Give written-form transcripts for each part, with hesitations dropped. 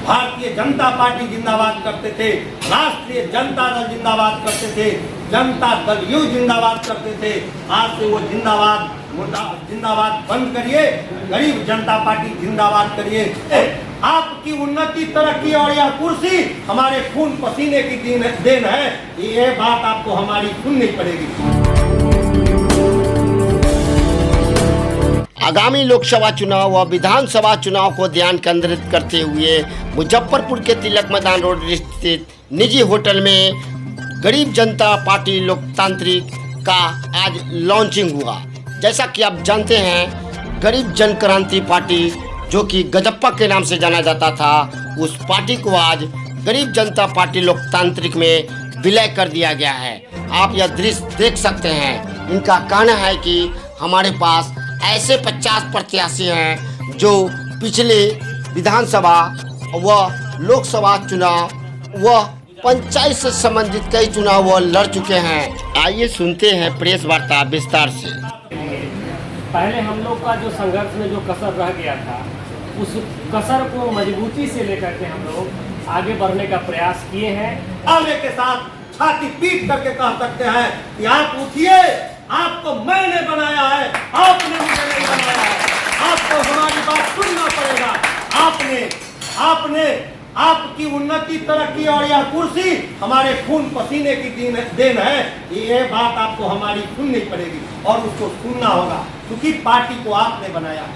Bharatiya Janata party जिंदाबाद करते थे, राष्ट्रीय जनता दल जिंदाबाद करते थे, जनता दल यू जिंदाबाद करते थे। आज से वो जिंदाबाद जिंदाबाद बंद करिए, गरीब जनता पार्टी जिंदाबाद करिए। आपकी उन्नति, तरक्की और यह कुर्सी हमारे खून पसीने की देन है। ये बात आपको हमारी सुननी पड़ेगी। आगामी लोकसभा चुनाव व विधानसभा चुनाव को ध्यान केंद्रित करते हुए मुजफ्फरपुर के तिलक मैदान रोड स्थित निजी होटल में गरीब जनता पार्टी लोकतांत्रिक का आज लॉन्चिंग हुआ। जैसा कि आप जानते हैं, गरीब जन क्रांति पार्टी जो कि गजप्पा के नाम से जाना जाता था, उस पार्टी को आज गरीब जनता पार्टी लोकतांत्रिक में विलय कर दिया गया है। आप यह दृश्य देख सकते हैं। इनका कहना है कि हमारे पास ऐसे 50 प्रत्याशी हैं जो पिछले विधानसभा व लोकसभा चुनाव व पंचायत से संबंधित कई चुनाव वो लड़ चुके हैं। आइए सुनते हैं प्रेस वार्ता विस्तार से। पहले हम लोग का जो संघर्ष में जो कसर रह गया था, उस कसर को मजबूती से लेकर के हम लोग आगे बढ़ने का प्रयास किए हैं। आगे के साथ छाती पीट करके कह सकते हैं कि आप उठिए, आपको मैंने बनाया है, आपने मुझे नहीं बनाया है। आपको हमारी बात सुनना पड़ेगा। आपने आपकी उन्नति, तरक्की और यह कुर्सी हमारे खून पसीने की देन है। ये बात आपको हमारी सुननी पड़ेगी और उसको सुनना होगा, क्योंकि पार्टी को आपने बनाया है,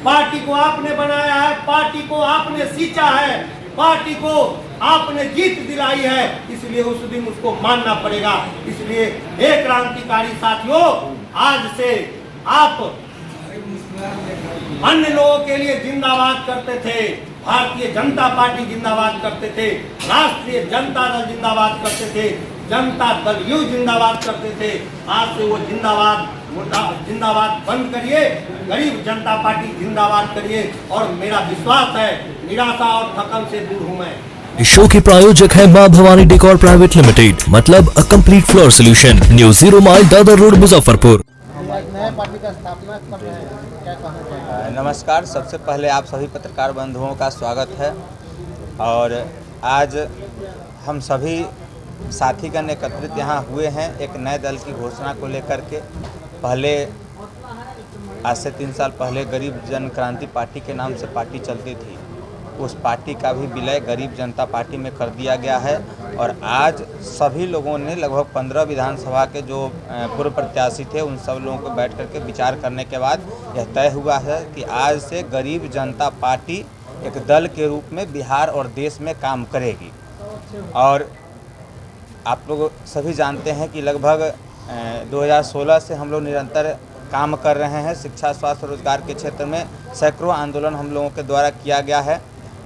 पार्टी को आपने बनाया है, पार्टी को आपने सींचा है, पार्टी को आपने जीत दिलाई है। इसलिए उस दिन उसको मानना पड़ेगा। इसलिए हे क्रांतिकारी साथियों, आज से आप अन्य लोगों के लिए जिंदाबाद करते थे, भारतीय जनता पार्टी जिंदाबाद करते थे, राष्ट्रीय जनता दल जिंदाबाद करते थे, जनता दल यू जिंदाबाद करते थे। आज से वो जिंदाबाद बंद करिए, गरीब जनता पार्टी जिंदाबाद करिए। और मेरा विश्वास है, निराशा और थकन से दूर हूँ मैं। इस शो के प्रायोजक है मां भवानी डेकोर प्राइवेट लिमिटेड, मतलब a complete floor solution, new 0 mile Dadar road Muzaffarpur. Party का स्थापना कर रहे हैं, क्या कहना चाहिए? नमस्कार, सबसे पहले आप सभी पत्रकार बंधुओं का स्वागत है। और आज हम सभी साथीगण एकत्रित यहाँ हुए हैं एक नए दल की घोषणा को लेकर के। पहले आज से 3 साल पहले गरीब जन क्रांति पार्टी के नाम से पार्टी चलती थी, उस पार्टी का भी विलय गरीब जनता पार्टी में कर दिया गया है। और आज सभी लोगों ने लगभग 15 विधानसभा के जो पूर्व प्रत्याशी थे, उन सब लोगों को बैठ करके विचार करने के बाद यह तय हुआ है कि आज से गरीब जनता पार्टी एक दल के रूप में बिहार और देश में काम करेगी। और आप लोग सभी जानते हैं कि लगभग 2016 से हम लोग निरंतर काम कर रहे हैं। शिक्षा, स्वास्थ्य, रोजगार के क्षेत्र में सैकड़ों आंदोलन हम लोगों के द्वारा किया गया है।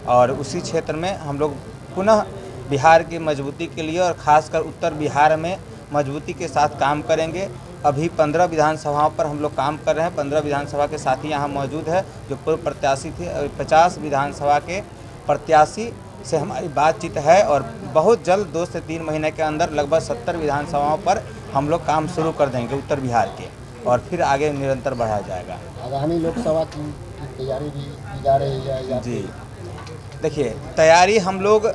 और उसी क्षेत्र में हम लोग पुनः बिहार की मजबूती के लिए और ख़ासकर उत्तर बिहार में मजबूती के साथ काम करेंगे। अभी 15 विधानसभाओं पर हम लोग काम कर रहे हैं। 15 विधानसभा के साथी यहाँ मौजूद है जो पूर्व प्रत्याशी थे। 50 विधानसभा के प्रत्याशी से हमारी बातचीत है और बहुत जल्द 2 से 3 महीने के अंदर लगभग 70 विधानसभाओं पर हम लोग काम शुरू कर देंगे उत्तर बिहार के, और फिर आगे निरंतर बढ़ाया जाएगा। आगामी लोकसभा की तैयारी भी की जा रही है? जी देखिए, तैयारी हम लोग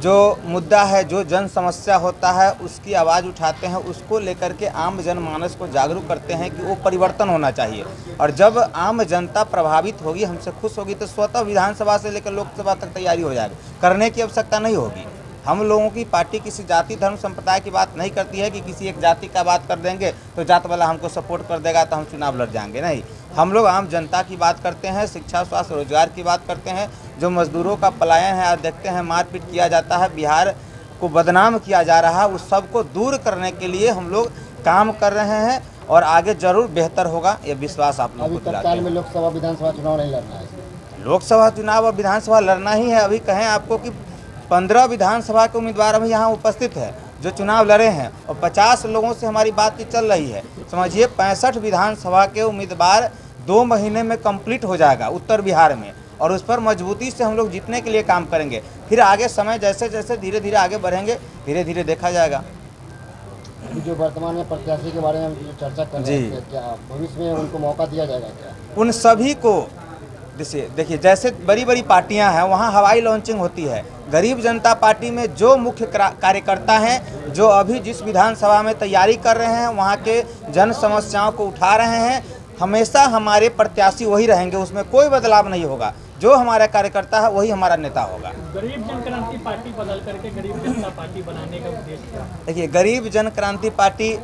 जो मुद्दा है, जो जन समस्या होता है, उसकी आवाज़ उठाते हैं, उसको लेकर के आम जनमानस को जागरूक करते हैं कि वो परिवर्तन होना चाहिए। और जब आम जनता प्रभावित होगी, हमसे खुश होगी, तो स्वतः विधानसभा से लेकर लोकसभा तक तैयारी हो जाएगी। करने की आवश्यकता नहीं होगी। हम लोगों की पार्टी किसी जाति, धर्म, संप्रदाय की बात नहीं करती है कि किसी एक जाति का बात कर देंगे तो जात वाला हमको सपोर्ट कर देगा तो हम चुनाव लड़ जाएंगे। नहीं, हम लोग आम जनता की बात करते हैं, शिक्षा, स्वास्थ्य, रोजगार की बात करते हैं। जो मजदूरों का पलायन है, आज देखते हैं मारपीट किया जाता है, बिहार को बदनाम किया जा रहा है, उस सब को दूर करने के लिए हम लोग काम कर रहे हैं और आगे जरूर बेहतर होगा, ये विश्वास आप लोगों को दिलाते हैं। में लोकसभा विधानसभा चुनाव नहीं लड़ना है? लोकसभा चुनाव और विधानसभा लड़ना ही है। अभी कहें आपको कि 15 विधानसभा के उम्मीदवार अभी यहाँ उपस्थित है जो चुनाव लड़े हैं, और 50 लोगों से हमारी बातचीत चल रही है। समझिए 65 विधानसभा के उम्मीदवार 2 महीने में कंप्लीट हो जाएगा उत्तर बिहार में, और उस पर मजबूती से हम लोग जीतने के लिए काम करेंगे। फिर आगे समय जैसे जैसे धीरे धीरे आगे बढ़ेंगे, धीरे धीरे देखा जाएगा। जो वर्तमान में प्रत्याशी के बारे में चर्चा कर रहे हैं, क्या भविष्य में उनको मौका दिया जाएगा? क्या उन सभी को देखिए जैसे बड़ी बड़ी पार्टियां हैं वहाँ हवाई लॉन्चिंग होती है। गरीब जनता पार्टी में जो मुख्य कार्यकर्ता हैं, जो अभी जिस विधानसभा में तैयारी कर रहे हैं, वहाँ के जन समस्याओं को उठा रहे हैं, हमेशा हमारे प्रत्याशी वही रहेंगे, उसमें कोई बदलाव नहीं होगा। जो हमारा कार्यकर्ता है वही हमारा नेता होगा। गरीब जन क्रांति पार्टी बदल करके गरीब जनता पार्टी बनाने का उद्देश्य क्या है? देखिए गरीब जन क्रांति पार्टी,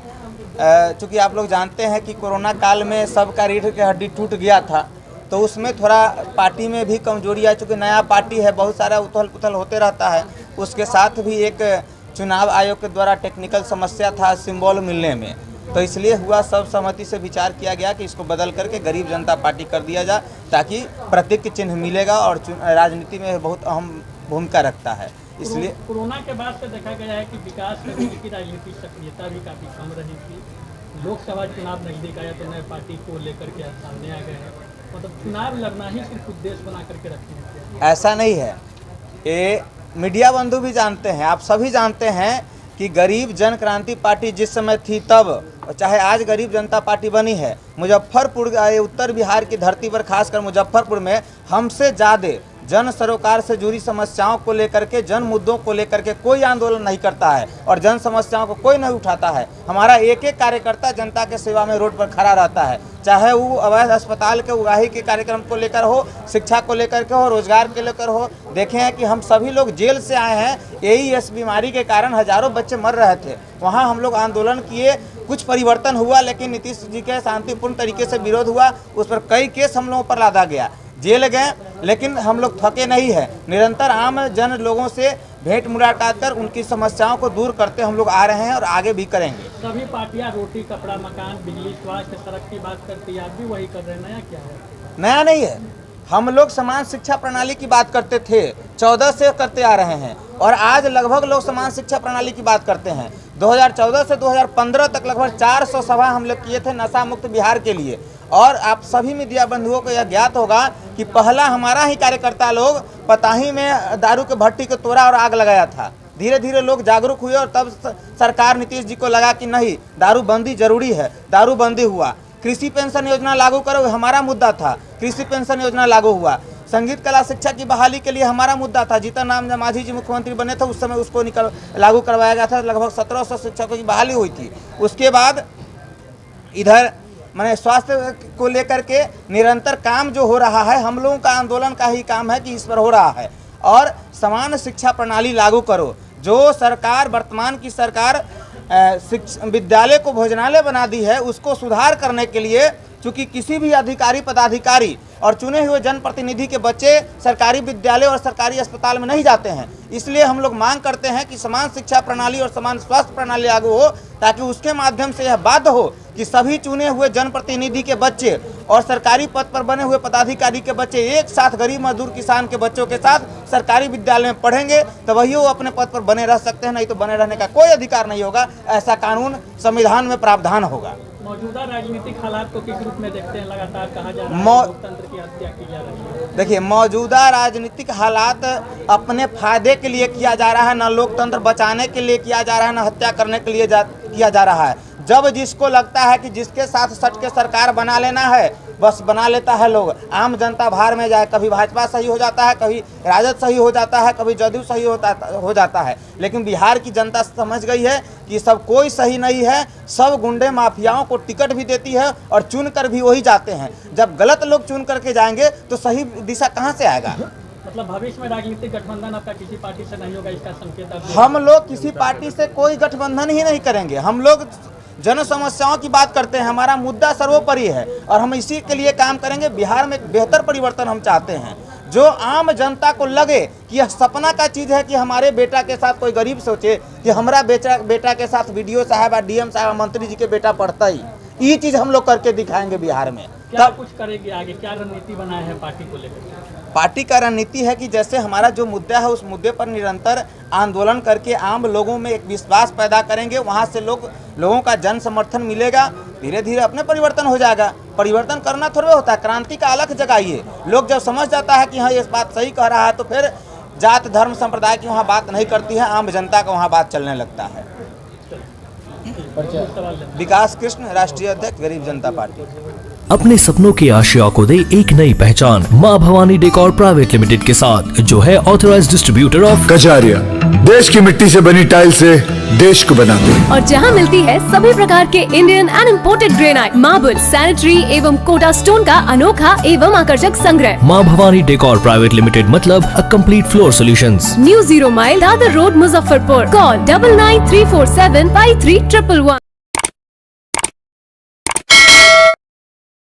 चूँकि आप लोग जानते हैं कि कोरोना काल में सबका रीढ़ की हड्डी टूट गया था, तो उसमें थोड़ा पार्टी में भी कमजोरी आ चुकी। नया पार्टी है, बहुत सारा उथल पुथल होते रहता है। उसके साथ भी एक चुनाव आयोग के द्वारा टेक्निकल समस्या था सिंबल मिलने में, तो इसलिए हुआ सब सहमति से विचार किया गया कि इसको बदल करके गरीब जनता पार्टी कर दिया जाए, ताकि प्रतीक चिन्ह मिलेगा और राजनीति में बहुत अहम भूमिका रखता है। इसलिए कोरोना के बाद से देखा गया है कि विकास करने की राजनीतिक सक्रियता भी काफ़ी कम रही थी। लोकसभा चुनाव नजदीक आया तो नए पार्टी को लेकर के सामने आ गए हैं, मतलब चुनाव लड़ना ही सिर्फ उद्देश्य बना करके रखे हैं। ऐसा नहीं है, ये मीडिया बंधु भी जानते हैं, आप सभी जानते हैं कि गरीब जन क्रांति पार्टी जिस समय थी तब, और चाहे आज गरीब जनता पार्टी बनी है, मुजफ्फरपुर उत्तर बिहार की धरती पर खासकर मुजफ्फरपुर में हमसे ज़्यादा जन सरोकार से जुड़ी समस्याओं को लेकर के, जन मुद्दों को लेकर के कोई आंदोलन नहीं करता है और जन समस्याओं को कोई नहीं उठाता है। हमारा एक एक कार्यकर्ता जनता के सेवा में रोड पर खड़ा रहता है, चाहे वो अवैध अस्पताल के उगाही के कार्यक्रम को लेकर हो, शिक्षा को लेकर के हो, रोजगार के लेकर हो। देखे हैं कि हम सभी लोग जेल से आए हैं, एईएस बीमारी के कारण हजारों बच्चे मर रहे थे, वहाँ हम लोग आंदोलन किए, कुछ परिवर्तन हुआ, लेकिन नीतीश जी के शांतिपूर्ण तरीके से विरोध हुआ, उस पर कई केस हम लोगों पर लादा गया, जेल गए, लेकिन हम लोग थके नहीं है। निरंतर आम जन लोगों से भेंट मुलाकात कर उनकी समस्याओं को दूर करते हम लोग आ रहे हैं और आगे भी करेंगे। सभी पार्टियां रोटी, कपड़ा, मकान, बिजली, स्वास्थ्य, सड़क की बात करती है, आप भी वही कर रहे हैं। नया क्या है? नया नहीं है, हम लोग समान शिक्षा प्रणाली की बात करते थे, 14 से करते आ रहे हैं, और आज लगभग लोग समान शिक्षा प्रणाली की बात करते हैं। 2014 से 2015 तक लगभग 400 सभा हम लोग किए थे नशा मुक्त बिहार के लिए। और आप सभी मीडिया बंधुओं को यह ज्ञात होगा कि पहला हमारा ही कार्यकर्ता लोग पताही में दारू के भट्टी को तोड़ा और आग लगाया था। धीरे धीरे लोग जागरूक हुए और तब सरकार नीतीश जी को लगा कि नहीं, दारूबंदी जरूरी है, दारूबंदी हुआ। कृषि पेंशन योजना लागू करो, हमारा मुद्दा था, कृषि पेंशन योजना लागू हुआ। संगीत कला शिक्षा की बहाली के लिए हमारा मुद्दा था, जीतन राम मांझी जी मुख्यमंत्री बने थे उस समय उसको लागू करवाया गया था, लगभग 1700 शिक्षकों की बहाली हुई थी। उसके बाद इधर मैंने स्वास्थ्य को लेकर के निरंतर काम जो हो रहा है, हम लोगों का आंदोलन का ही काम है कि इस पर हो रहा है। और समान शिक्षा प्रणाली लागू करो, जो सरकार वर्तमान की सरकार विद्यालय को भोजनालय बना दी है, उसको सुधार करने के लिए, चूँकि किसी भी अधिकारी पदाधिकारी और चुने हुए जनप्रतिनिधि के बच्चे सरकारी विद्यालय और सरकारी अस्पताल में नहीं जाते हैं, इसलिए हम लोग मांग करते हैं कि समान शिक्षा प्रणाली और समान स्वास्थ्य प्रणाली लागू हो, ताकि उसके माध्यम से यह बाध्य हो कि सभी चुने हुए जनप्रतिनिधि के बच्चे और सरकारी पद पर बने हुए पदाधिकारी के बच्चे एक साथ गरीब मजदूर किसान के बच्चों के साथ सरकारी विद्यालय में पढ़ेंगे, तो वही वो अपने पद पर बने रह सकते हैं, नहीं तो बने रहने का कोई अधिकार नहीं होगा। ऐसा कानून संविधान में प्रावधान होगा। मौजूदा राजनीतिक हालात को किस रूप में देखते हैं? लगातार कहा जा रहा है लोकतंत्र की हत्या की जा रही है। देखिए, मौजूदा राजनीतिक हालात अपने फायदे के लिए किया जा रहा है, न लोकतंत्र बचाने के लिए किया जा रहा है, न हत्या करने के लिए किया जा रहा है। जब जिसको लगता है कि जिसके साथ सट के सरकार बना लेना है, बस बना लेता है लोग। आम जनता भार में जाए, कभी भाजपा सही हो जाता है, कभी राजद सही हो जाता है, कभी जदयू सही हो जाता है। लेकिन बिहार की जनता समझ गई है कि सब कोई सही नहीं है, सब गुंडे माफियाओं को टिकट भी देती है और चुन कर भी वही जाते हैं। जब गलत लोग चुन करके जाएंगे तो सही दिशा कहाँ से आएगा? मतलब भविष्य में राजनीतिक गठबंधन आपका किसी पार्टी से नहीं होगा, इसका संकेत? हम लोग किसी पार्टी से कोई गठबंधन ही नहीं करेंगे। हम लोग जन समस्याओं की बात करते हैं, हमारा मुद्दा सर्वोपरि है और हम इसी के लिए काम करेंगे। बिहार में बेहतर परिवर्तन हम चाहते हैं, जो आम जनता को लगे कि यह सपना का चीज़ है कि हमारे बेटा के साथ कोई गरीब सोचे कि हमारा बेटा के साथ बीडीओ साहब, डीएम साहब, मंत्री जी के बेटा पढ़ता ही। ये चीज़ हम लोग करके दिखाएंगे बिहार में। क्या कुछ करेंगे आगे? क्या रणनीति बनाए है पार्टी को लेकर? पार्टी का रणनीति है कि जैसे हमारा जो मुद्दा है उस मुद्दे पर निरंतर आंदोलन करके आम लोगों में एक विश्वास पैदा करेंगे, वहाँ से लोगों का जन समर्थन मिलेगा, धीरे धीरे अपने परिवर्तन हो जाएगा। परिवर्तन करना थोड़ा होता है, क्रांति का अलग जगाइए। लोग जब समझ जाता है कि हाँ ये बात सही कह रहा है, तो फिर जात धर्म संप्रदाय की वहाँ बात नहीं करती है, आम जनता का वहाँ बात चलने लगता है। सवाल विकास कृष्ण, राष्ट्रीय अध्यक्ष, गरीब जनता पार्टी। अपने सपनों की आशिया को दे एक नई पहचान। माँ भवानी डेकोर प्राइवेट लिमिटेड के साथ, जो है ऑथराइज्ड डिस्ट्रीब्यूटर ऑफ कजारिया। देश की मिट्टी से बनी टाइल से देश को बनाते हैं। और जहां मिलती है सभी प्रकार के Indian and imported granite, marble, sanitary एवं कोटा स्टोन का अनोखा एवं आकर्षक संग्रह। माँ भवानी डेकोर प्राइवेट लिमिटेड मतलब a complete floor solutions. New 0 mile Dadar road, Muzaffarpur. Call 9934753111।